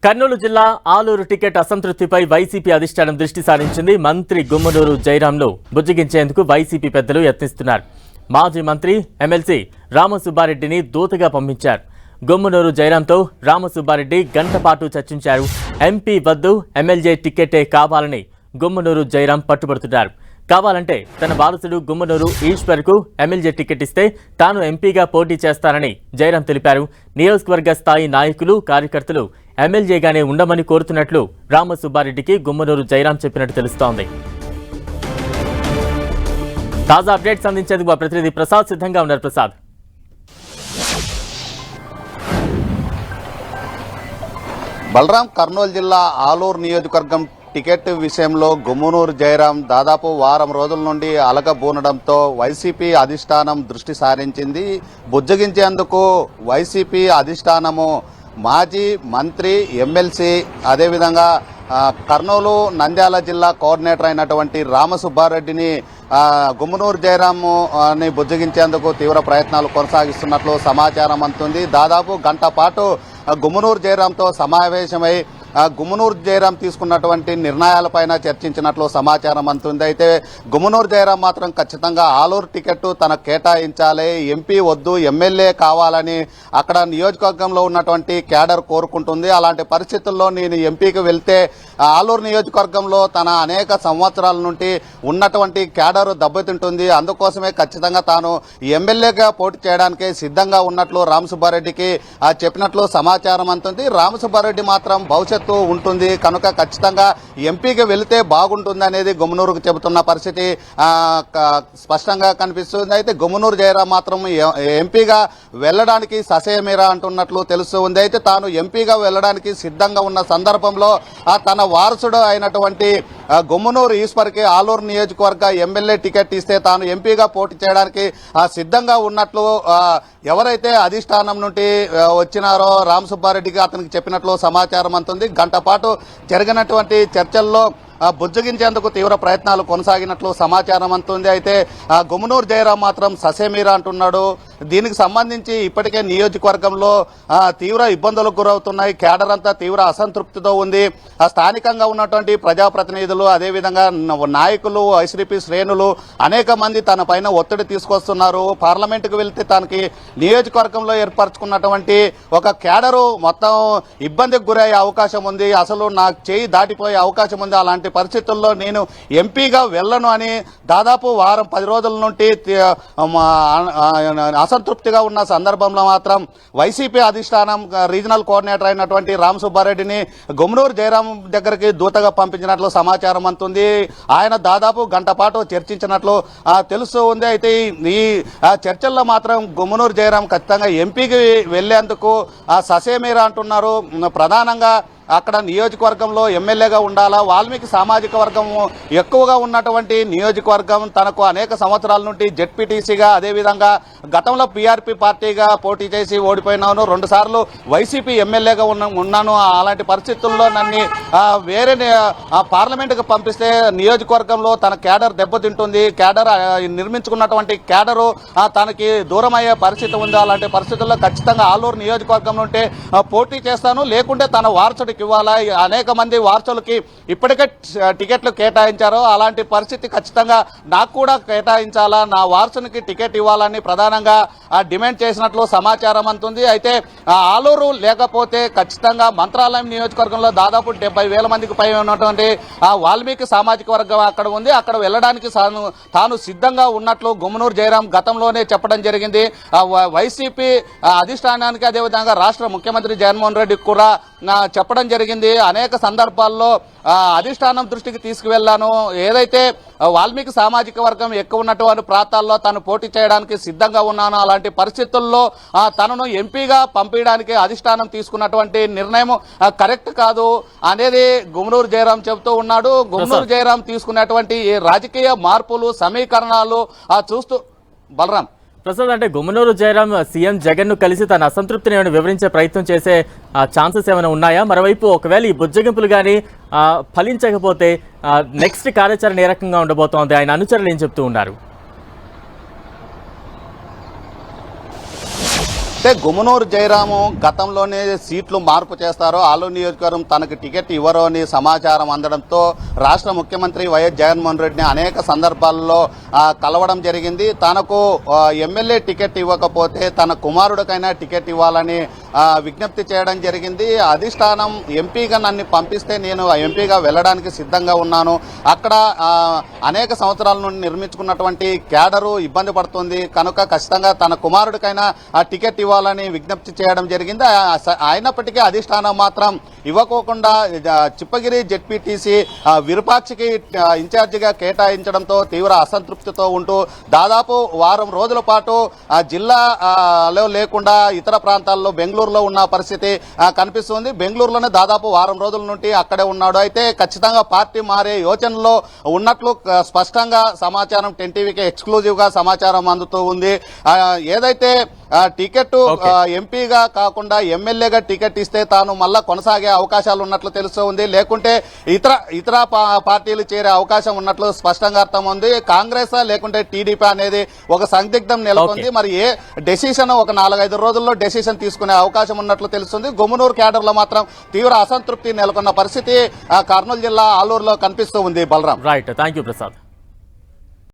కర్నూలు జిల్లా Aluru ticket అసంతృప్తిపై YCP అధిష్టానం దృష్టి సారించింది. మంత్రి గుమ్మనూరు జయరాంను బుజ్జగించేందుకు వైసీపీ పెద్దలు యత్నిస్తున్నారు. మాజీ మంత్రి ఎమ్మెల్సీ రామసుబ్బారెడ్డిని దూతగా పంపించారు. గుమ్మనూరు జయరాంతో రామసుబ్బారెడ్డి గంట పాటు చర్చించారు. ఎంపీ వద్దు, ఎమ్మెల్యే టికెటే కావాలని గుమ్మనూరు జయరాం పట్టుబడుతున్నారు. కావాలంటే తన వారసుడు గుమ్మనూరు ఈశ్వర్కు ఎమ్మెల్యే టికెట్ ఇస్తే తాను ఎంపీగా పోటీ చేస్తానని జయరాం తెలిపారు. నియోజకవర్గ స్థాయి నాయకులు, కార్యకర్తలు ఎమ్మెల్యేగానే ఉండమని కోరుతున్నట్లు రామసుబ్బారెడ్డికి గుమ్మనూరు జయరాం చెప్పినట్టు తెలుస్తోంది. తాజా అప్డేట్స్ అందించేందుకు మా ప్రతినిధి ప్రసాద్ సిద్ధంగా ఉన్నారు. ప్రసాద్, బలరాం, కర్నూలు జిల్లా ఆలూరు నియోజకవర్గం టికెట్ విషయంలో గుమ్మనూరు జయరాం దాదాపు వారం రోజుల నుండి అలగబూనడంతో వైసీపీ అధిష్టానం దృష్టి సారించింది. బుజ్జగించేందుకు వైసీపీ అధిష్టానము మాజీ మంత్రి, ఎమ్మెల్సీ, అదేవిధంగా కర్నూలు, నంద్యాల జిల్లా కోఆర్డినేటర్ అయినటువంటి రామసుబ్బారెడ్డిని గుమ్మనూరు జయరాంని బుజ్జగించేందుకు తీవ్ర ప్రయత్నాలు కొనసాగిస్తున్నట్లు సమాచారం అందుతుంది. దాదాపు గంట పాటు గుమ్మనూరు జయరాంతో సమావేశమై గుమ్మనూరు జయరాం తీసుకున్నటువంటి నిర్ణయాలపైన చర్చించినట్లు సమాచారం అందుతుంది. అయితే గుమ్మనూరు జయరాం మాత్రం ఖచ్చితంగా ఆలూరు టికెట్ తనకు కేటాయించాలి, ఎంపీ వద్దు, ఎమ్మెల్యే కావాలని అక్కడ నియోజకవర్గంలో ఉన్నటువంటి క్యాడర్ కోరుకుంటుంది. అలాంటి పరిస్థితుల్లో నేను ఎంపీకి వెళ్తే ఆలూరు నియోజకవర్గంలో తన అనేక సంవత్సరాల నుండి ఉన్నటువంటి క్యాడర్ దెబ్బతింటుంది. అందుకోసమే ఖచ్చితంగా తాను ఎమ్మెల్యేగా పోటీ చేయడానికి సిద్ధంగా ఉన్నట్లు రామసుబ్బారెడ్డికి చెప్పినట్లు సమాచారం అందుతుంది. రామసుబ్బారెడ్డి మాత్రం భవిష్యత్తు ఉంటుంది కనుక ఖచ్చితంగా ఎంపీకి వెళితే బాగుంటుంది అనేది గుమ్మనూరుకు చెబుతున్న పరిస్థితి స్పష్టంగా కనిపిస్తుంది. అయితే గుమ్మనూరు జయరాం మాత్రం ఎంపీగా వెళ్లడానికి ససేమిరా అంటున్నట్లు తెలుస్తుంది. అయితే తాను ఎంపీగా వెళ్లడానికి సిద్ధంగా ఉన్న సందర్భంలో తన వారసుడు అయినటువంటి గుమ్మనూరు ఈశ్వర్కి ఆలూరు నియోజకవర్గ ఎమ్మెల్యే టికెట్ ఇస్తే తాను ఎంపీగా పోటీ చేయడానికి సిద్ధంగా ఉన్నట్లు ఎవరైతే అధిష్టానం నుండి వచ్చినారో రామసుబ్బారెడ్డికి అతనికి చెప్పినట్లు సమాచారం అందుతుంది. గంట పాటు జరిగినటువంటి చర్చల్లో బుజ్జగించేందుకు తీవ్ర ప్రయత్నాలు కొనసాగినట్లు సమాచారం అందుతుంది. అయితే గుమ్మనూరు జయరాం మాత్రం ససేమిరా అంటున్నాడు. దీనికి సంబంధించి ఇప్పటికే నియోజకవర్గంలో తీవ్ర ఇబ్బందులకు గురవుతున్నాయి. క్యాడర్ అంతా తీవ్ర అసంతృప్తితో ఉంది. స్థానికంగా ఉన్నటువంటి ప్రజాప్రతినిధులు, అదేవిధంగా నాయకులు, వైసీపీ శ్రేణులు అనేక మంది తన పైన ఒత్తిడి తీసుకొస్తున్నారు. పార్లమెంటుకు వెళ్తే తనకి నియోజకవర్గంలో ఏర్పరచుకున్నటువంటి ఒక క్యాడరు మొత్తం ఇబ్బందికి గురయ్యే అవకాశం ఉంది, అసలు నాకు చేయి దాటిపోయే అవకాశం ఉంది. అలాంటి పరిస్థితుల్లో నేను ఎంపీగా వెళ్ళను అని దాదాపు వారం 10 రోజుల నుండి అసంతృప్తిగా ఉన్న సందర్భంలో మాత్రం వైసీపీ అధిష్టానం రీజనల్ కోఆర్డినేటర్ అయినటువంటి రామసుబ్బారెడ్డిని గుమ్మనూరు జయరాం దగ్గరికి దూతగా పంపించినట్లు సమాచారం అందుతుంది. ఆయన దాదాపు గంట పాటు చర్చించినట్లు తెలుస్తూ ఉంది. అయితే ఈ చర్చల్లో మాత్రం గుమ్మనూరు జయరాం ఖచ్చితంగా ఎంపీకి వెళ్లేందుకు ససేమిరా అంటున్నారు. ప్రధానంగా అక్కడ నియోజకవర్గంలో ఎమ్మెల్యేగా ఉండాలా, వాల్మీకి సామాజిక వర్గం ఎక్కువగా ఉన్నటువంటి నియోజకవర్గం, తనకు అనేక సంవత్సరాల నుండి జెడ్పీటీసీగా, అదేవిధంగా గతంలో పీఆర్పీ పార్టీగా పోటీ చేసి ఓడిపోయినాను, 2 సార్లు వైసీపీ ఎమ్మెల్యేగా ఉన్నాను. అలాంటి పరిస్థితుల్లో నన్ను వేరే పార్లమెంటుకు పంపిస్తే నియోజకవర్గంలో తన క్యాడర్ దెబ్బతింటుంది, క్యాడర్ నిర్మించుకున్నటువంటి క్యాడరు తనకి దూరమయ్యే పరిస్థితి ఉంది. అలాంటి పరిస్థితుల్లో ఖచ్చితంగా ఆలూరు నియోజకవర్గం నుండి పోటీ చేస్తాను, లేకుంటే తన వారసుడికి ఇవ్వాలా. అనేక మంది వారసులకి ఇప్పటికే టికెట్లు కేటాయించారు. అలాంటి పరిస్థితి ఖచ్చితంగా నాకు కూడా కేటాయించాలా, నా వారసునికి టికెట్ ఇవ్వాలని ప్రధానంగా డిమాండ్ చేసినట్లు సమాచారం అందుతుంది. అయితే ఆలూరు లేకపోతే ఖచ్చితంగా మంత్రాలయం నియోజకవర్గంలో దాదాపు 70,000 మందికి పై ఉన్నటువంటి వాల్మీకి సామాజిక వర్గం అక్కడ ఉంది. అక్కడ వెళ్ళడానికి తాను సిద్ధంగా ఉన్నట్లు గుమ్మనూరు జయరాం గతంలోనే చెప్పడం జరిగింది. వైసీపీ అధిష్టానానికి, అదేవిధంగా రాష్ట్ర ముఖ్యమంత్రి జగన్మోహన్ రెడ్డికి కూడా చెప్పడం జరిగింది. అనేక సందర్భాల్లో అధిష్టానం దృష్టికి తీసుకువెళ్లాను. ఏదైతే వాల్మీకి సామాజిక వర్గం ఎక్కువ ఉన్నటువంటి ప్రాంతాల్లో తాను పోటీ చేయడానికి సిద్ధంగా ఉన్నాను. అలాంటి పరిస్థితుల్లో తనను ఎంపీగా పంపించడానికి అధిష్టానం తీసుకున్నటువంటి నిర్ణయం కరెక్ట్ కాదు అనేది గుమ్మనూరు జయరాం చెబుతూ ఉన్నాడు. గుమ్మనూరు జయరాం తీసుకున్నటువంటి రాజకీయ మార్పులు, సమీకరణాలు చూస్తూ బలరాం ప్రసాద్, అంటే గుమ్మనూరు జయరాం సీఎం జగన్ ను కలిసి తన అసంతృప్తిని ఏమైనా వివరించే ప్రయత్నం చేసే ఛాన్సెస్ ఏమైనా ఉన్నాయా? మరోవైపు ఒకవేళ ఈ బుజ్జగింపులు కానీ ఫలించకపోతే నెక్స్ట్ కార్యాచరణ ఏ రకంగా ఉండబోతోంది? ఆయన అనుచరులు ఏం చెప్తూ ఉన్నారు? అయితే గుమ్మనూరు జయరాము గతంలోనే సీట్లు మార్పు చేస్తారో ఆలూరు నియోజకవర్గం తనకు టికెట్ ఇవ్వరు అని సమాచారం అందడంతో రాష్ట్ర ముఖ్యమంత్రి వైఎస్ జగన్మోహన్ రెడ్డిని అనేక సందర్భాల్లో కలవడం జరిగింది. తనకు ఎమ్మెల్యే టికెట్ ఇవ్వకపోతే తన కుమారుడికైనా టికెట్ ఇవ్వాలని విజ్ఞప్తి చేయడం జరిగింది. అధిష్టానం ఎంపీగా నన్ను పంపిస్తే నేను ఎంపీగా వెళ్ళడానికి సిద్ధంగా ఉన్నాను. అక్కడ అనేక సంవత్సరాల నుండి నిర్మించుకున్నటువంటి క్యాడరు ఇబ్బంది పడుతుంది కనుక ఖచ్చితంగా తన కుమారుడికైనా ఆ టికెట్ ఇవ్వాలని విజ్ఞప్తి చేయడం జరిగింది. అయినప్పటికీ అధిష్టానం మాత్రం ఇవ్వకోకుండా చిప్పగిరి జెడ్పీటీసీ విరూపాక్షికి ఇన్ఛార్జిగా కేటాయించడంతో తీవ్ర అసంతృప్తితో ఉంటూ దాదాపు వారం రోజుల పాటు జిల్లాలో లేకుండా ఇతర ప్రాంతాల్లో బెంగళూరులో ఉన్న పరిస్థితి కనిపిస్తుంది. బెంగళూరులోనే దాదాపు వారం రోజుల నుండి అక్కడే ఉన్నాడు. అయితే ఖచ్చితంగా పార్టీ మారే యోచనలో ఉన్నట్లు స్పష్టంగా సమాచారం 10 టీవీకి ఎక్స్క్లూజివ్ గా సమాచారం అందుతూ ఉంది. ఏదైతే టికెట్ ఎంపీగా కాకుండా ఎమ్మెల్యేగా టికెట్ ఇస్తే తాను మళ్ళా కొనసాగే అవకాశాలు ఉన్నట్లు తెలుస్తూ ఉంది. లేకుంటే ఇతర పార్టీలు చేరే అవకాశం ఉన్నట్లు స్పష్టంగా అర్థం ఉంది. కాంగ్రెస్ లేకుంటే టీడీపీ అనేది ఒక సందిగ్ధం నెలకొంది. మరి ఏ డెసిషన్ ఒక 4-5 రోజుల్లో డెసిషన్ తీసుకునే అవకాశం ఉన్నట్లు తెలుస్తుంది. గుమ్మనూరు క్యాడర్ లో మాత్రం తీవ్ర అసంతృప్తి నెలకొన్న పరిస్థితి కర్నూలు జిల్లా ఆలూరులో కనిపిస్తూ ఉంది. Balaram. Right, thank you Prasad.